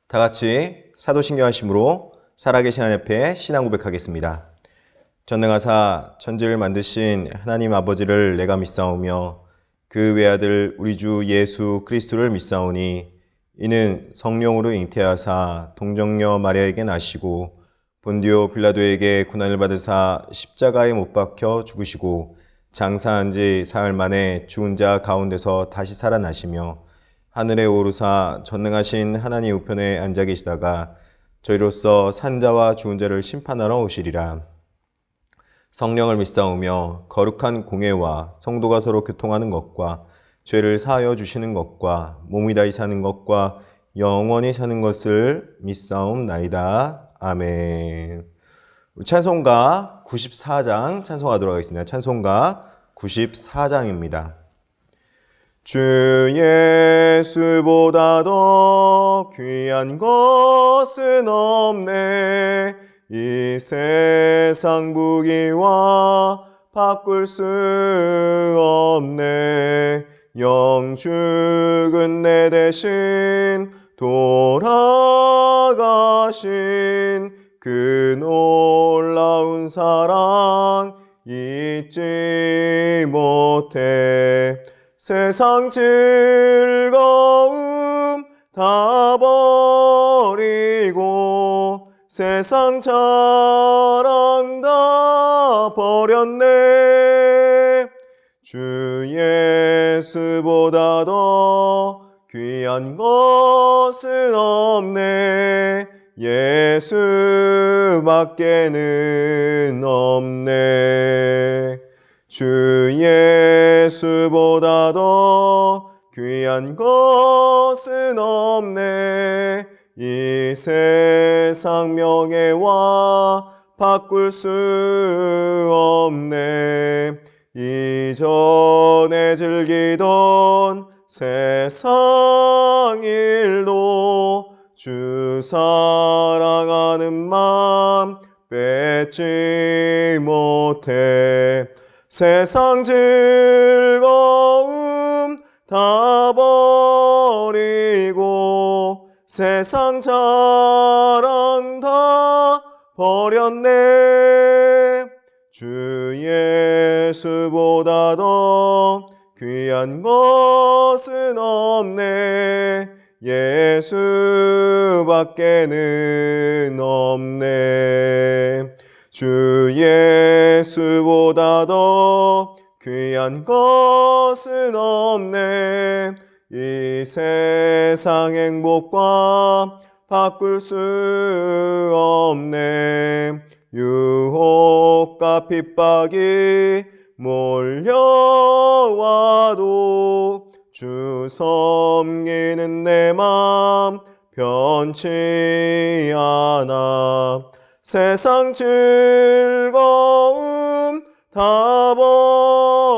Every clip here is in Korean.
다 같이 사도신경하심으로 살아계신 하나님 앞에 신앙 고백하겠습니다. 전능하사 천지를 만드신 하나님 아버지를 내가 믿사오며 그 외아들 우리 주 예수 그리스도를 믿사오니 이는 성령으로 잉태하사 동정녀 마리아에게 나시고 본디오 빌라도에게 고난을 받으사 십자가에 못 박혀 죽으시고 장사한 지 사흘 만에 죽은 자 가운데서 다시 살아나시며 하늘에 오르사 전능하신 하나님 우편에 앉아 계시다가 저희로서 산자와 죽은 자를 심판하러 오시리라. 성령을 믿사오며 거룩한 공회와 성도가 서로 교통하는 것과 죄를 사하여 주시는 것과 몸이 다시 사는 것과 영원히 사는 것을 믿사옵나이다. 아멘. 찬송가 94장 찬송하도록 하겠습니다. 찬송가 94장입니다. 주 예수보다 더 귀한 것은 없네. 이 세상 부귀와 바꿀 수 없네. 영죽은 내 대신 돌아가신 그 놀라운 사랑 잊지 못해. 세상 즐거움 다 버리고 세상 자랑 다 버렸네. 주 예수보다 더 귀한 것은 없네. 예수밖에는 없네. 주 예수보다 더 귀한 것은 없네. 이 세상 명예와 바꿀 수 없네. 이전에 즐기던 세상 일도 주 사랑하는 맘 뺏지 못해. 세상 즐거움 다 버리고 세상 자랑 다 버렸네. 주 예수보다 더 귀한 것은 없네. 예수밖에는 없네. 주 예수보다 더 귀한 것은 없네. 이 세상 행복과 바꿀 수 없네. 유혹과 핍박이 몰려와도 주 섬기는 내 맘 변치 않아. 세상 즐거움 다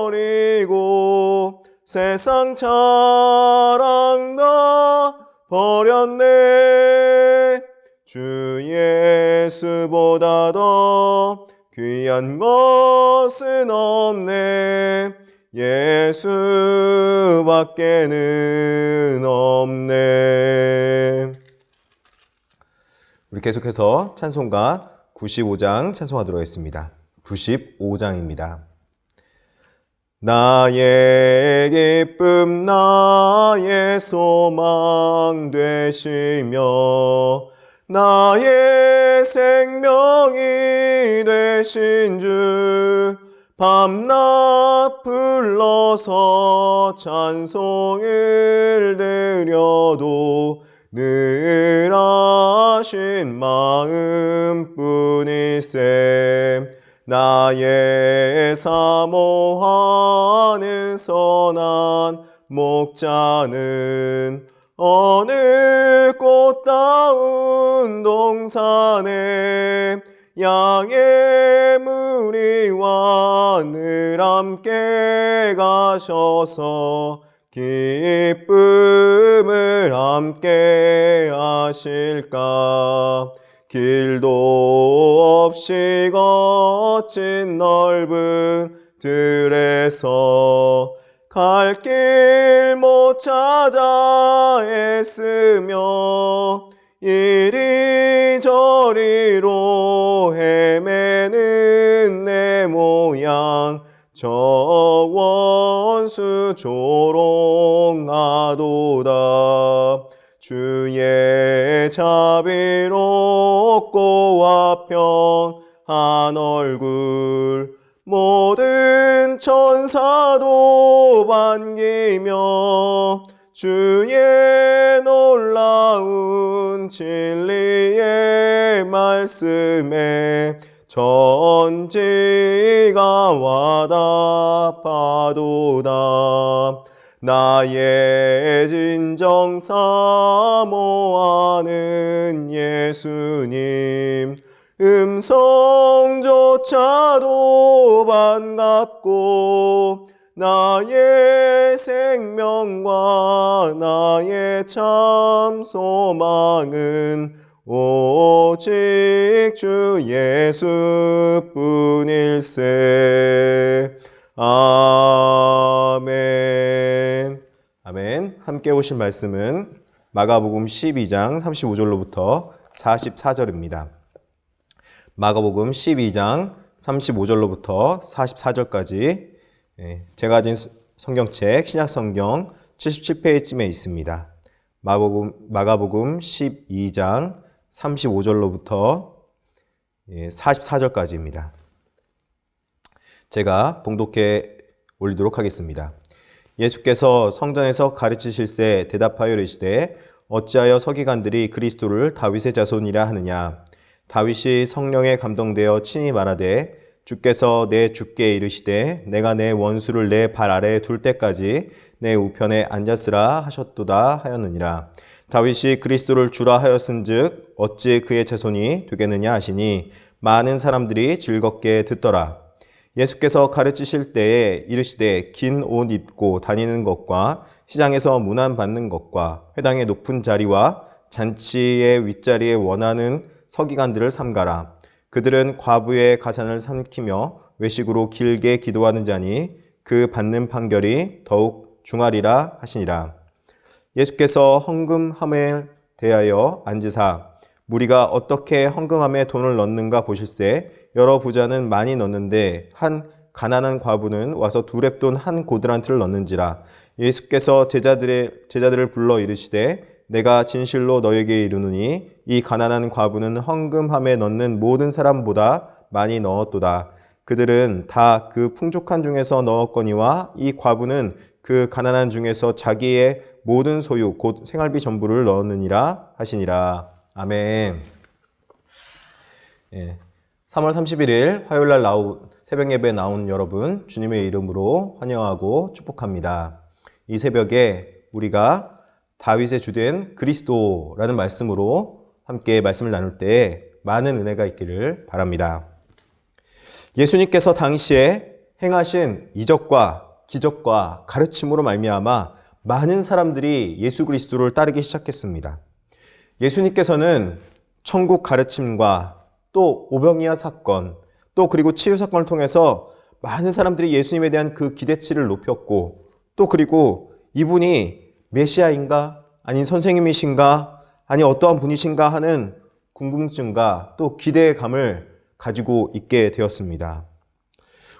버리고 세상 자랑 다 버렸네. 주 예수보다 더 귀한 것은 없네. 예수밖에는 없네. 우리 계속해서 찬송가 95장 찬송하도록 하겠습니다. 95장입니다. 나의 기쁨 나의 소망 되시며 나의 생명이 되신 주 밤낮 불러서 찬송을 드려도 늘 하신 마음뿐이세. 나의 사모하는 선한 목자는 어느 꽃다운 동산에 양의 무리와 늘 함께 가셔서 기쁨을 함께 하실까. 길도 없이 거친 넓은 들에서 갈 길 못 찾아 애쓰며 이리저리로 헤매는 내 모양 저 원수 조롱하도다. 주의 자비롭고 화평한 얼굴 모든 천사도 반기며 주의 놀라운 진리의 말씀에 전지가 와답하도다. 나의 진정 사모하는 예수님 음성조차도 반갑고 나의 생명과 나의 참 소망은 오직 주 예수뿐일세. 아멘. 아멘. 함께 오실 말씀은 마가복음 12장 35절로부터 44절입니다. 마가복음 12장 35절로부터 44절까지 제가 가진 성경책 신약성경 77페이지쯤에 있습니다. 마가복음 12장 35절로부터 44절까지입니다. 제가 봉독해 올리도록 하겠습니다. 예수께서 성전에서 가르치실새 대답하여 이르시되 어찌하여 서기관들이 그리스도를 다윗의 자손이라 하느냐. 다윗이 성령에 감동되어 친히 말하되 주께서 내 주께 이르시되 내가 내 원수를 내 발 아래에 둘 때까지 내 우편에 앉았으라 하셨도다 하였느니라. 다윗이 그리스도를 주라 하였은즉 어찌 그의 자손이 되겠느냐 하시니 많은 사람들이 즐겁게 듣더라. 예수께서 가르치실 때에 이르시되 긴 옷 입고 다니는 것과 시장에서 문안 받는 것과 회당의 높은 자리와 잔치의 윗자리에 원하는 서기관들을 삼가라. 그들은 과부의 가산을 삼키며 외식으로 길게 기도하는 자니 그 받는 판결이 더욱 중하리라 하시니라. 예수께서 헌금함에 대하여 앉으사 무리가 어떻게 헌금함에 돈을 넣는가 보실세 여러 부자는 많이 넣는데 한 가난한 과부는 와서 두 렙돈 한 고드란트를 넣는지라. 예수께서 제자들을 불러 이르시되 내가 진실로 너에게 이르노니 이 가난한 과부는 헌금함에 넣는 모든 사람보다 많이 넣었도다. 그들은 다 그 풍족한 중에서 넣었거니와 이 과부는 그 가난한 중에서 자기의 모든 소유 곧 생활비 전부를 넣었느니라 하시니라. 아멘. 3월 31일 화요일날 새벽 예배에 나온 여러분 주님의 이름으로 환영하고 축복합니다. 이 새벽에 우리가 다윗의 주된 그리스도라는 말씀으로 함께 말씀을 나눌 때 많은 은혜가 있기를 바랍니다. 예수님께서 당시에 행하신 이적과 기적과 가르침으로 말미암아 많은 사람들이 예수 그리스도를 따르기 시작했습니다. 예수님께서는 천국 가르침과 또 오병이어 사건, 또 그리고 치유 사건을 통해서 많은 사람들이 예수님에 대한 그 기대치를 높였고 또 그리고 이분이 메시아인가? 아니 선생님이신가? 아니 어떠한 분이신가 하는 궁금증과 또 기대감을 가지고 있게 되었습니다.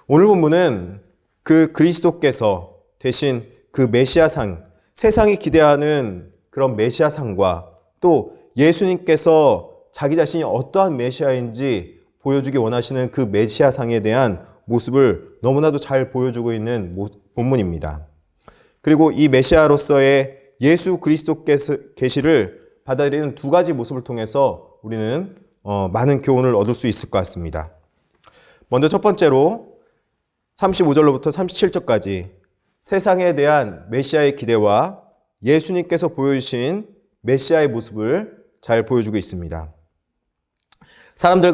오늘 본문은 그 그리스도께서 대신 그 메시아상, 세상이 기대하는 그런 메시아상과 또 예수님께서 자기 자신이 어떠한 메시아인지 보여주기 원하시는 그 메시아상에 대한 모습을 너무나도 잘 보여주고 있는 본문입니다. 그리고 이 메시아로서의 예수 그리스도께서 계시를 받아들이는 두 가지 모습을 통해서 우리는 많은 교훈을 얻을 수 있을 것 같습니다. 먼저 첫 번째로 35절로부터 37절까지 세상에 대한 메시아의 기대와 예수님께서 보여주신 메시아의 모습을 잘 보여주고 있습니다. 사람들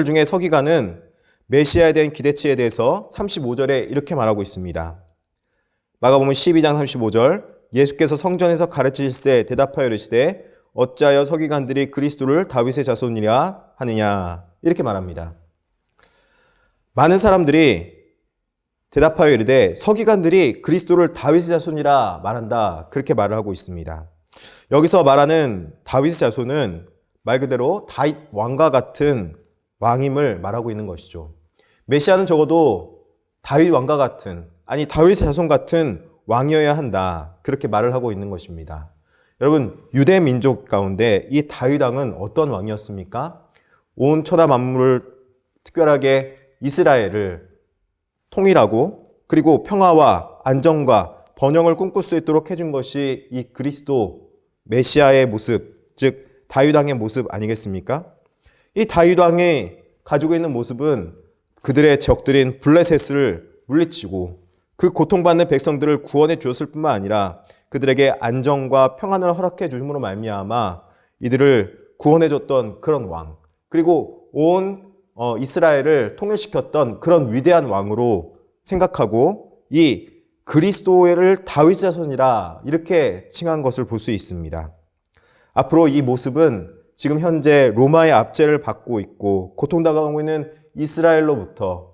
중에 서기관은 메시아에 대한 기대치에 대해서 35절에 이렇게 말하고 있습니다. 마가복음 12장 35절 예수께서 성전에서 가르치실새 대답하여 이르시되 어찌하여 서기관들이 그리스도를 다윗의 자손이라 하느냐 이렇게 말합니다. 많은 사람들이 대답하여 이르되 서기관들이 그리스도를 다윗의 자손이라 말한다 그렇게 말을 하고 있습니다. 여기서 말하는 다윗의 자손은 말 그대로 다윗 왕과 같은 왕임을 말하고 있는 것이죠. 메시아는 적어도 다윗 왕과 같은, 아니 다윗의 자손 같은 왕이어야 한다. 그렇게 말을 하고 있는 것입니다. 여러분, 유대 민족 가운데 이 다윗 왕은 어떤 왕이었습니까? 온 천하 만물을, 특별하게 이스라엘을 통일하고 그리고 평화와 안정과 번영을 꿈꿀 수 있도록 해준 것이 이 그리스도 메시아의 모습, 즉 다윗 왕의 모습 아니겠습니까? 이 다윗 왕이 가지고 있는 모습은 그들의 적들인 블레셋을 물리치고 그 고통받는 백성들을 구원해 주었을 뿐만 아니라 그들에게 안정과 평안을 허락해 주심으로 말미암아 이들을 구원해 줬던 그런 왕, 그리고 온 이스라엘을 통일시켰던 그런 위대한 왕으로 생각하고 이 그리스도를 다윗 자손이라 이렇게 칭한 것을 볼 수 있습니다. 앞으로 이 모습은 지금 현재 로마의 압제를 받고 있고 고통당하고 있는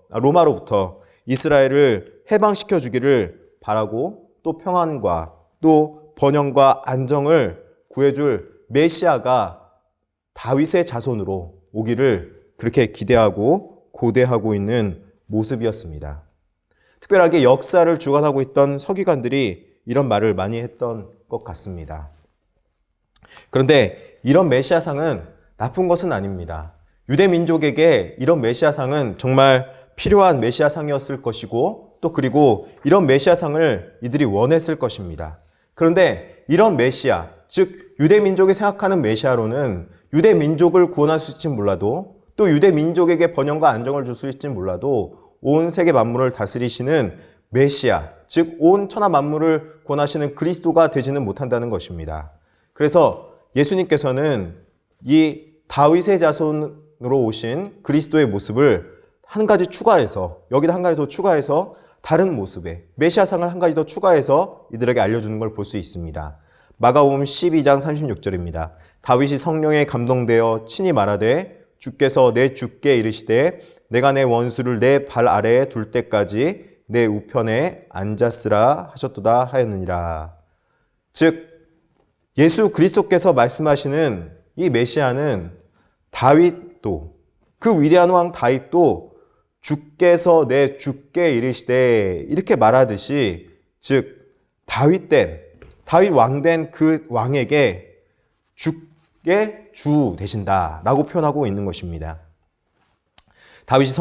로마로부터 이스라엘을 해방시켜 주기를 바라고 또 평안과 또 번영과 안정을 구해줄 메시아가 다윗의 자손으로 오기를 그렇게 기대하고 고대하고 있는 모습이었습니다. 특별하게 역사를 주관하고 있던 서기관들이 이런 말을 많이 했던 것 같습니다. 그런데 이런 메시아상은 나쁜 것은 아닙니다. 유대 민족에게 이런 메시아상은 정말 필요한 메시아상이었을 것이고 또 그리고 이런 메시아상을 이들이 원했을 것입니다. 그런데 이런 메시아, 즉 유대 민족이 생각하는 메시아로는 유대 민족을 구원할 수 있을지 몰라도 또 유대 민족에게 번영과 안정을 줄 수 있을지 몰라도 온 세계 만물을 다스리시는 메시아, 즉 온 천하 만물을 구원하시는 그리스도가 되지는 못한다는 것입니다. 그래서 예수님께서는 이 다윗의 자손으로 오신 그리스도의 모습을 한 가지 추가해서, 여기다 한 가지 더 추가해서 다른 모습의 메시아상을 한 가지 더 추가해서 이들에게 알려주는 걸 볼 수 있습니다. 마가복음 12장 36절입니다. 다윗이 성령에 감동되어 친히 말하되 주께서 내 주께 이르시되 내가 내 원수를 내 발 아래에 둘 때까지 내 우편에 앉았으라 하셨도다 하였느니라. 즉 예수 그리스도께서 말씀하시는 이 메시아는 다윗도, 그 위대한 왕 다윗도 주께서 내 주께 이르시되 이렇게 말하듯이, 즉 다윗 왕된 그 왕에게 주의 주 되신다라고 표현하고 있는 것입니다. 다윗이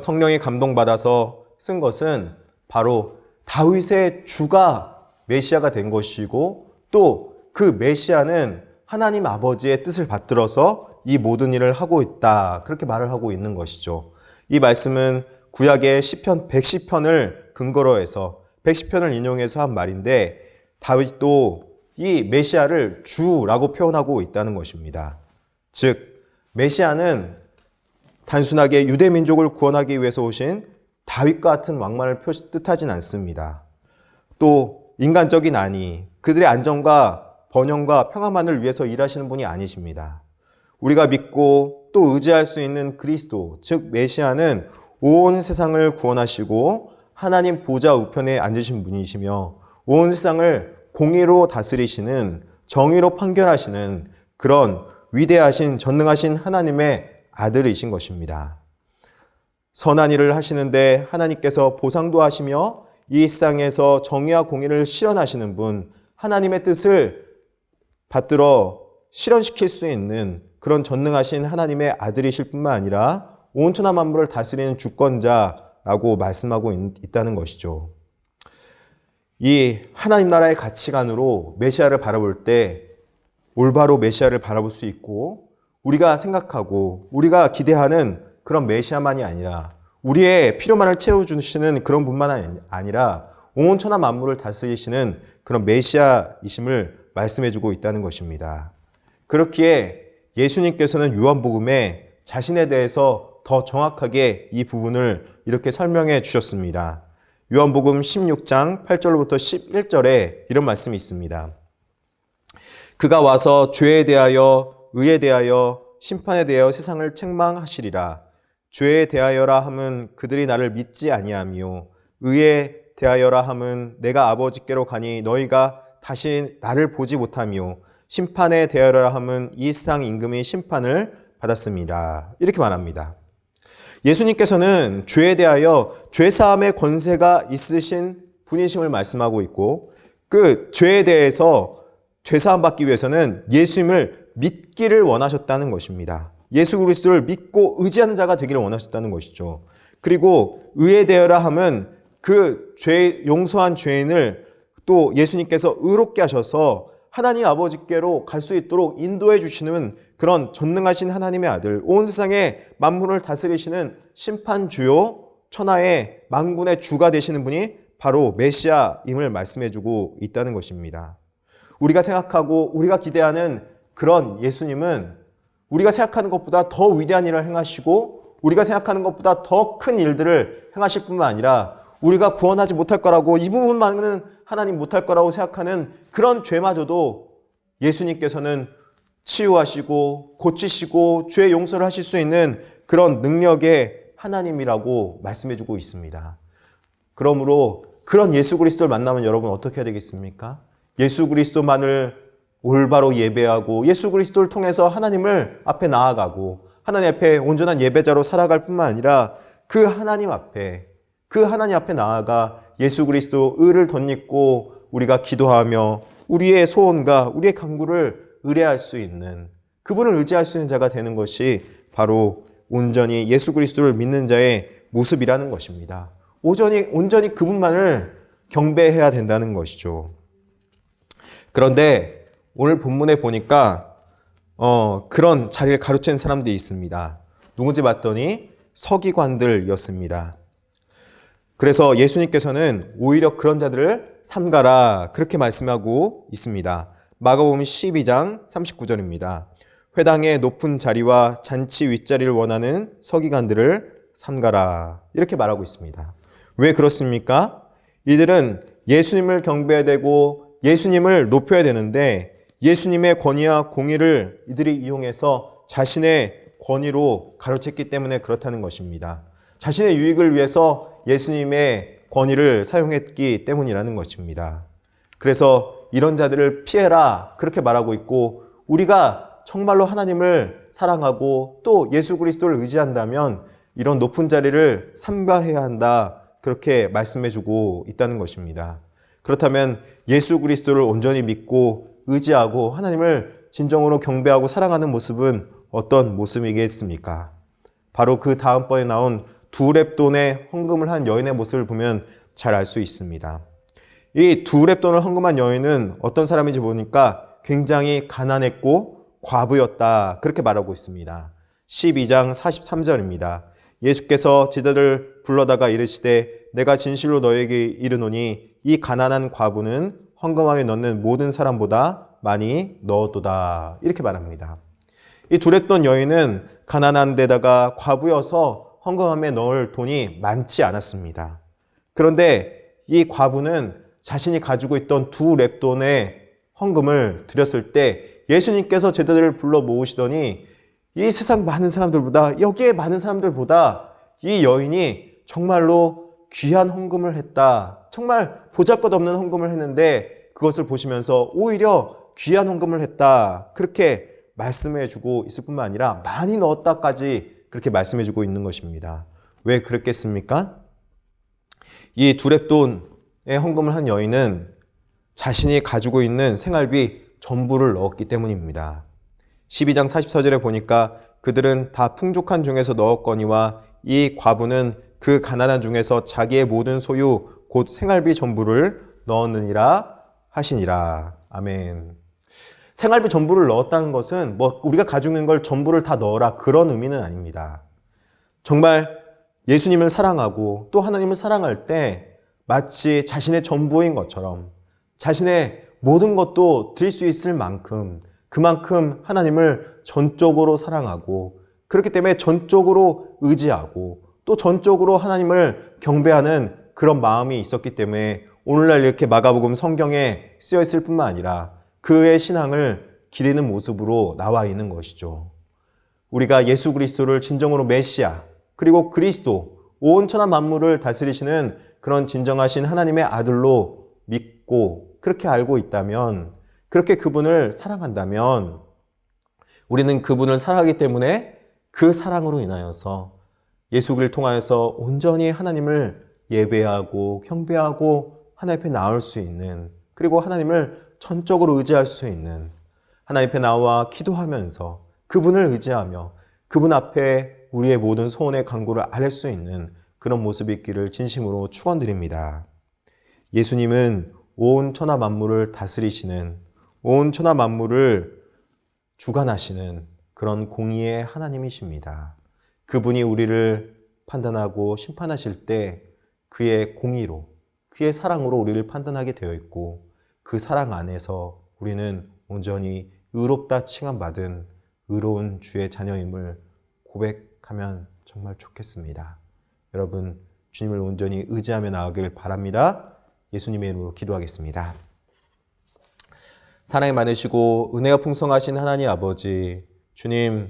성령에 감동받아서 쓴 것은 바로 다윗의 주가 메시아가 된 것이고 또 그 메시아는 하나님 아버지의 뜻을 받들어서 이 모든 일을 하고 있다. 그렇게 말을 하고 있는 것이죠. 이 말씀은 구약의 시편 110편을 근거로 해서 110편을 인용해서 한 말인데 다윗도 이 메시아를 주라고 표현하고 있다는 것입니다. 즉 메시아는 단순하게 유대 민족을 구원하기 위해서 오신 다윗과 같은 왕만을 뜻하진 않습니다. 또 인간적인 안위, 그들의 안정과 번영과 평화만을 위해서 일하시는 분이 아니십니다. 우리가 믿고 또 의지할 수 있는 그리스도, 즉 메시아는 온 세상을 구원하시고 하나님 보좌 우편에 앉으신 분이시며 온 세상을 공의로 다스리시는, 정의로 판결하시는 그런 위대하신 전능하신 하나님의 아들이신 것입니다. 선한 일을 하시는데 하나님께서 보상도 하시며 이 세상에서 정의와 공의를 실현하시는 분, 하나님의 뜻을 받들어 실현시킬 수 있는 그런 전능하신 하나님의 아들이실 뿐만 아니라 온 천하 만물을 다스리는 주권자라고 말씀하고 있다는 것이죠. 이 하나님 나라의 가치관으로 메시아를 바라볼 때 올바로 메시아를 바라볼 수 있고 우리가 생각하고 우리가 기대하는 그런 메시아만이 아니라 우리의 필요만을 채워주시는 그런 분만 아니라 온 천하 만물을 다스리시는 그런 메시아이심을 말씀해주고 있다는 것입니다. 그렇기에 예수님께서는 요한복음에 자신에 대해서 더 정확하게 이 부분을 이렇게 설명해 주셨습니다. 요한복음 16장 8절부터 11절에 이런 말씀이 있습니다. 그가 와서 죄에 대하여, 의에 대하여, 심판에 대하여 세상을 책망하시리라. 죄에 대하여라 함은 그들이 나를 믿지 아니하며 의에 대하여라 함은 내가 아버지께로 가니 너희가 다시 나를 보지 못하며 심판에 대하여라 함은 이 세상 임금이 심판을 받았습니다. 이렇게 말합니다. 예수님께서는 죄에 대하여 죄사함의 권세가 있으신 분이심을 말씀하고 있고, 그 죄에 대해서 죄사함 받기 위해서는 예수님을 믿기를 원하셨다는 것입니다. 예수 그리스도를 믿고 의지하는 자가 되기를 원하셨다는 것이죠. 그리고 의에 대하여라 함은 그 용서한 죄인을 또 예수님께서 의롭게 하셔서 하나님 아버지께로 갈 수 있도록 인도해 주시는 그런 전능하신 하나님의 아들, 온 세상의 만물을 다스리시는 심판주요 천하의 만군의 주가 되시는 분이 바로 메시아임을 말씀해 주고 있다는 것입니다. 우리가 생각하고 우리가 기대하는 그런 예수님은 우리가 생각하는 것보다 더 위대한 일을 행하시고 우리가 생각하는 것보다 더 큰 일들을 행하실 뿐만 아니라 우리가 구원하지 못할 거라고, 이 부분만은 하나님 못할 거라고 생각하는 그런 죄마저도 예수님께서는 치유하시고 고치시고 죄 용서를 하실 수 있는 그런 능력의 하나님이라고 말씀해주고 있습니다. 그러므로 그런 예수 그리스도를 만나면 여러분 어떻게 해야 되겠습니까? 예수 그리스도만을 올바로 예배하고 예수 그리스도를 통해서 하나님을 앞에 나아가고 하나님 앞에 온전한 예배자로 살아갈 뿐만 아니라 그 하나님 앞에 나아가 예수 그리스도 의를 덧입고 우리가 기도하며 우리의 소원과 우리의 간구를 의뢰할 수 있는, 그분을 의지할 수 있는 자가 되는 것이 바로 온전히 예수 그리스도를 믿는 자의 모습이라는 것입니다. 온전히 그분만을 경배해야 된다는 것이죠. 그런데 오늘 본문에 보니까 그런 자리를 가로챈 사람들이 있습니다. 누군지 봤더니 서기관들이었습니다. 그래서 예수님께서는 오히려 그런 자들을 삼가라, 그렇게 말씀하고 있습니다. 마가복음 12장 39절입니다. 회당의 높은 자리와 잔치 윗자리를 원하는 서기관들을 삼가라, 이렇게 말하고 있습니다. 왜 그렇습니까? 이들은 예수님을 경배해야 되고 예수님을 높여야 되는데 예수님의 권위와 공의를 이들이 이용해서 자신의 권위로 가로챘기 때문에 그렇다는 것입니다. 자신의 유익을 위해서 예수님의 권위를 사용했기 때문이라는 것입니다. 그래서 이런 자들을 피해라, 그렇게 말하고 있고, 우리가 정말로 하나님을 사랑하고 또 예수 그리스도를 의지한다면 이런 높은 자리를 삼가해야 한다, 그렇게 말씀해주고 있다는 것입니다. 그렇다면 예수 그리스도를 온전히 믿고 의지하고 하나님을 진정으로 경배하고 사랑하는 모습은 어떤 모습이겠습니까? 바로 그 다음번에 나온 두 렙돈의 헌금을 한 여인의 모습을 보면 잘 알 수 있습니다. 이 두 렙돈을 헌금한 여인은 어떤 사람인지 보니까 굉장히 가난했고 과부였다, 그렇게 말하고 있습니다. 12장 43절입니다. 예수께서 제자들을 불러다가 이르시되 내가 진실로 너에게 이르노니 이 가난한 과부는 헌금함에 넣는 모든 사람보다 많이 넣었도다, 이렇게 말합니다. 이 두 렙돈 여인은 가난한 데다가 과부여서 헌금함에 넣을 돈이 많지 않았습니다. 그런데 이 과부는 자신이 가지고 있던 두 렙돈의 헌금을 드렸을 때 예수님께서 제자들을 불러 모으시더니 이 세상 많은 사람들보다, 여기에 많은 사람들보다 이 여인이 정말로 귀한 헌금을 했다, 정말 보잘것없는 헌금을 했는데 그것을 보시면서 오히려 귀한 헌금을 했다, 그렇게 말씀해주고 있을 뿐만 아니라 많이 넣었다까지 그렇게 말씀해주고 있는 것입니다. 왜 그랬겠습니까? 이 두 렙돈의 헌금을 한 여인은 자신이 가지고 있는 생활비 전부를 넣었기 때문입니다. 12장 44절에 보니까 그들은 다 풍족한 중에서 넣었거니와 이 과부는 그 가난한 중에서 자기의 모든 소유 곧 생활비 전부를 넣었느니라 하시니라. 아멘. 생활비 전부를 넣었다는 것은 우리가 가지고 있는 걸 전부를 다 넣어라, 그런 의미는 아닙니다. 정말 예수님을 사랑하고 또 하나님을 사랑할 때 마치 자신의 전부인 것처럼 자신의 모든 것도 드릴 수 있을 만큼 그만큼 하나님을 전적으로 사랑하고, 그렇기 때문에 전적으로 의지하고 또 전적으로 하나님을 경배하는 그런 마음이 있었기 때문에 오늘날 이렇게 마가복음 성경에 쓰여 있을 뿐만 아니라 그의 신앙을 기리는 모습으로 나와 있는 것이죠. 우리가 예수 그리스도를 진정으로 메시아, 그리고 그리스도, 온 천하 만물을 다스리시는 그런 진정하신 하나님의 아들로 믿고 그렇게 알고 있다면, 그렇게 그분을 사랑한다면 우리는 그분을 사랑하기 때문에 그 사랑으로 인하여서 예수 그리스도를 통하여서 온전히 하나님을 예배하고 경배하고 하나님 앞에 나올 수 있는, 그리고 하나님을 전적으로 의지할 수 있는, 하나님 앞에 나와 기도하면서 그분을 의지하며 그분 앞에 우리의 모든 소원의 간구를 아뢰 수 있는 그런 모습이 있기를 진심으로 축원드립니다. 예수님은 온 천하 만물을 다스리시는, 온 천하 만물을 주관하시는 그런 공의의 하나님이십니다. 그분이 우리를 판단하고 심판하실 때 그의 공의로, 그의 사랑으로 우리를 판단하게 되어 있고, 그 사랑 안에서 우리는 온전히 의롭다 칭함받은 의로운 주의 자녀임을 고백하면 정말 좋겠습니다. 여러분, 주님을 온전히 의지하며 나아가길 바랍니다. 예수님의 이름으로 기도하겠습니다. 사랑이 많으시고 은혜가 풍성하신 하나님 아버지, 주님,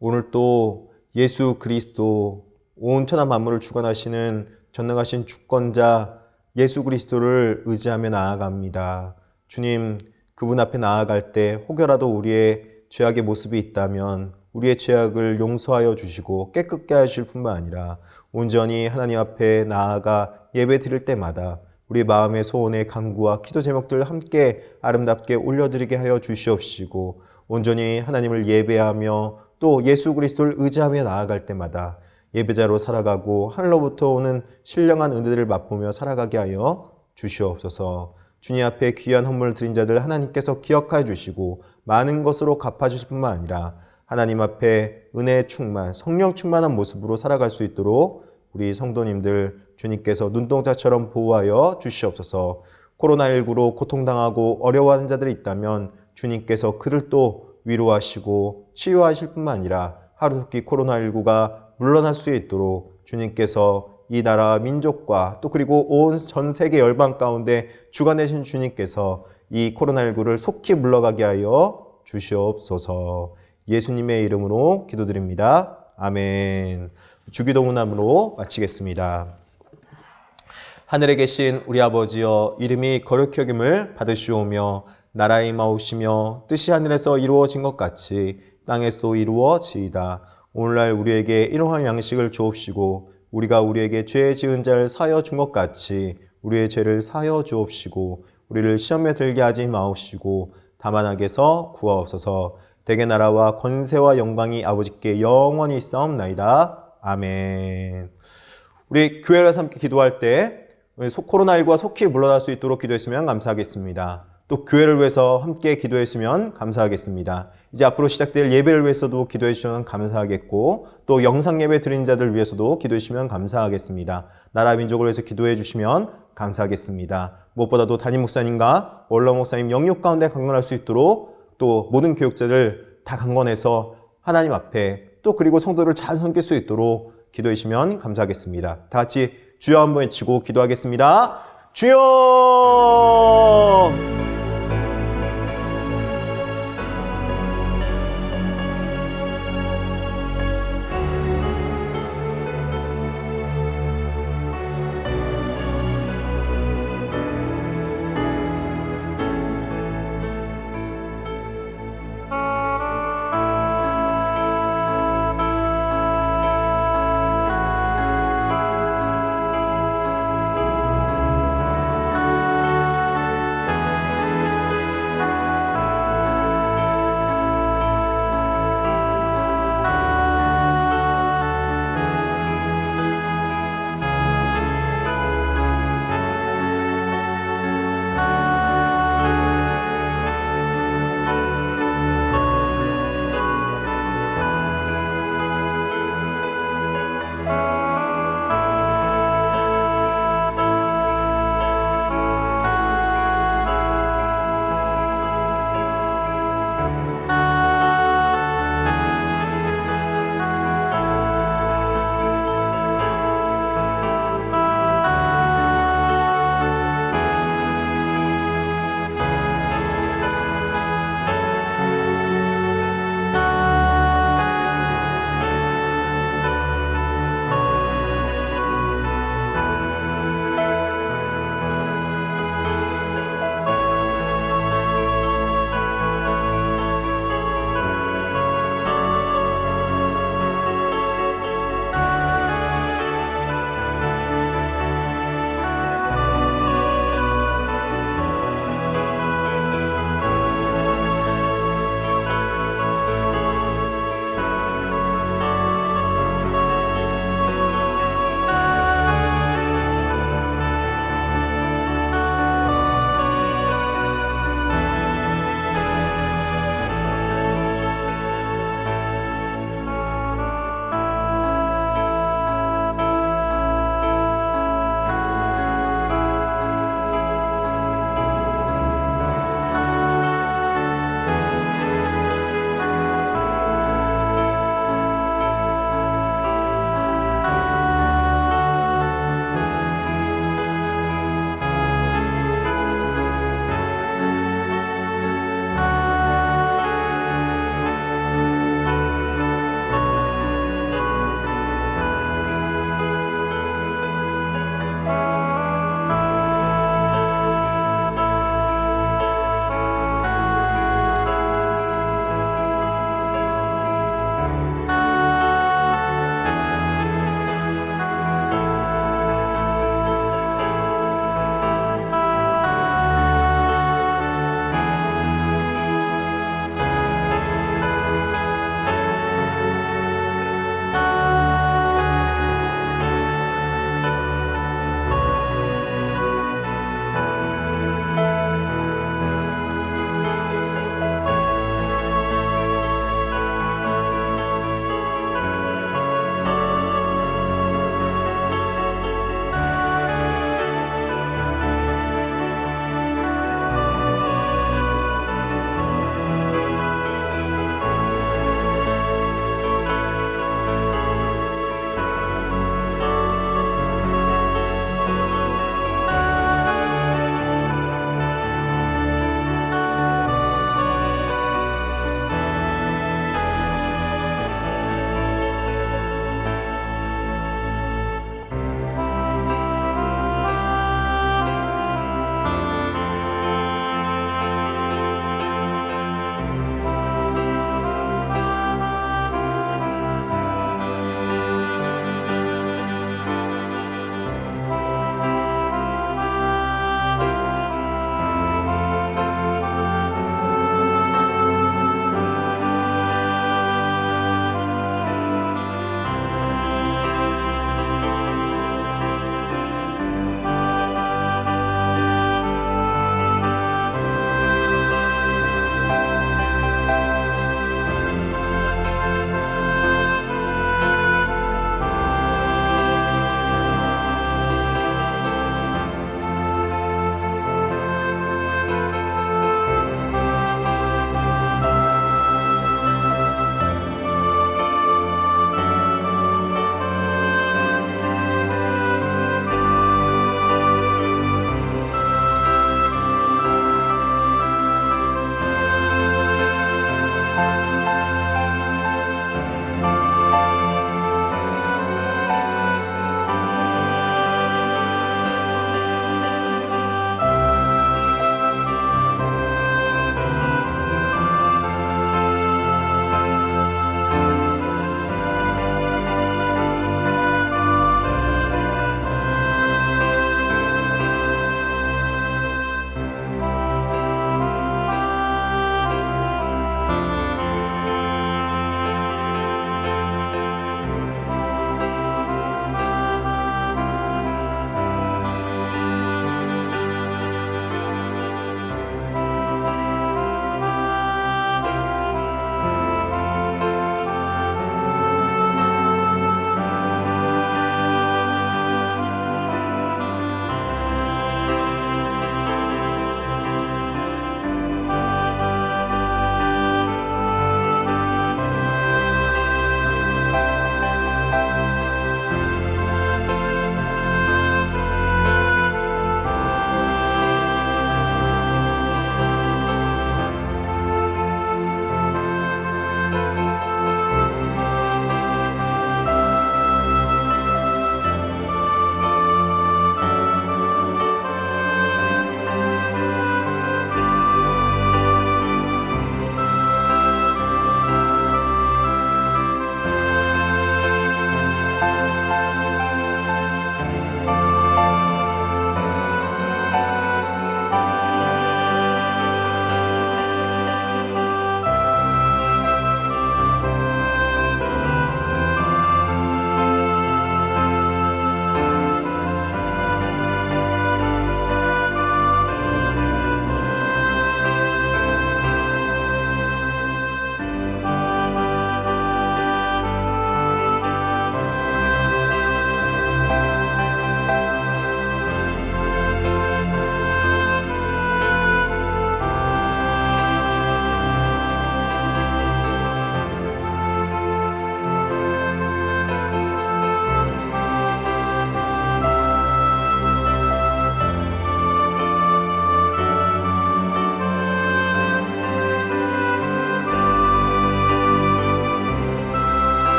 오늘 또 예수 그리스도, 온 천하 만물을 주관하시는 전능하신 주권자 예수 그리스도를 의지하며 나아갑니다. 주님, 그분 앞에 나아갈 때 혹여라도 우리의 죄악의 모습이 있다면 우리의 죄악을 용서하여 주시고 깨끗게 하실 뿐만 아니라 온전히 하나님 앞에 나아가 예배 드릴 때마다 우리 마음의 소원의 간구와 기도 제목들 함께 아름답게 올려드리게 하여 주시옵시고, 온전히 하나님을 예배하며 또 예수 그리스도를 의지하며 나아갈 때마다 예배자로 살아가고 하늘로부터 오는 신령한 은혜들을 맛보며 살아가게 하여 주시옵소서. 주님 앞에 귀한 헌물을 드린 자들 하나님께서 기억하여 주시고 많은 것으로 갚아주실 뿐만 아니라 하나님 앞에 은혜의 충만, 성령 충만한 모습으로 살아갈 수 있도록 우리 성도님들 주님께서 눈동자처럼 보호하여 주시옵소서. 코로나19로 고통당하고 어려워하는 자들이 있다면 주님께서 그를 또 위로하시고 치유하실 뿐만 아니라 하루속히 코로나19가 물러날 수 있도록 주님께서 이 나라 민족과 또 그리고 온 전 세계 열방 가운데 주관하신 주님께서 이 코로나19를 속히 물러가게 하여 주시옵소서. 예수님의 이름으로 기도드립니다. 아멘. 주기도 문안으로 마치겠습니다. 하늘에 계신 우리 아버지여, 이름이 거룩히 여김을 받으시오며 나라에 임하오시며 뜻이 하늘에서 이루어진 것 같이 땅에서도 이루어지이다. 오늘날 우리에게 일용할 양식을 주옵시고 우리가 우리에게 죄 지은 자를 사하여 준 것 같이 우리의 죄를 사하여 주옵시고 우리를 시험에 들게 하지 마옵시고 다만 악에서 구하옵소서. 대개 나라와 권세와 영광이 아버지께 영원히 있사옵나이다. 아멘. 우리 교회에서 함께 기도할 때 코로나19가 속히 물러날 수 있도록 기도했으면 감사하겠습니다. 또 교회를 위해서 함께 기도했으면 감사하겠습니다. 이제 앞으로 시작될 예배를 위해서도 기도해 주시면 감사하겠고, 또 영상 예배 드린 자들 위해서도 기도해 주시면 감사하겠습니다. 나라 민족을 위해서 기도해 주시면 감사하겠습니다. 무엇보다도 담임 목사님과 원로 목사님 영육 가운데 강건할 수 있도록 또 모든 교육자들 다 강건해서 하나님 앞에 또 그리고 성도를 잘 섬길 수 있도록 기도해 주시면 감사하겠습니다. 다 같이 주여 한번 외치고 기도하겠습니다. 주여!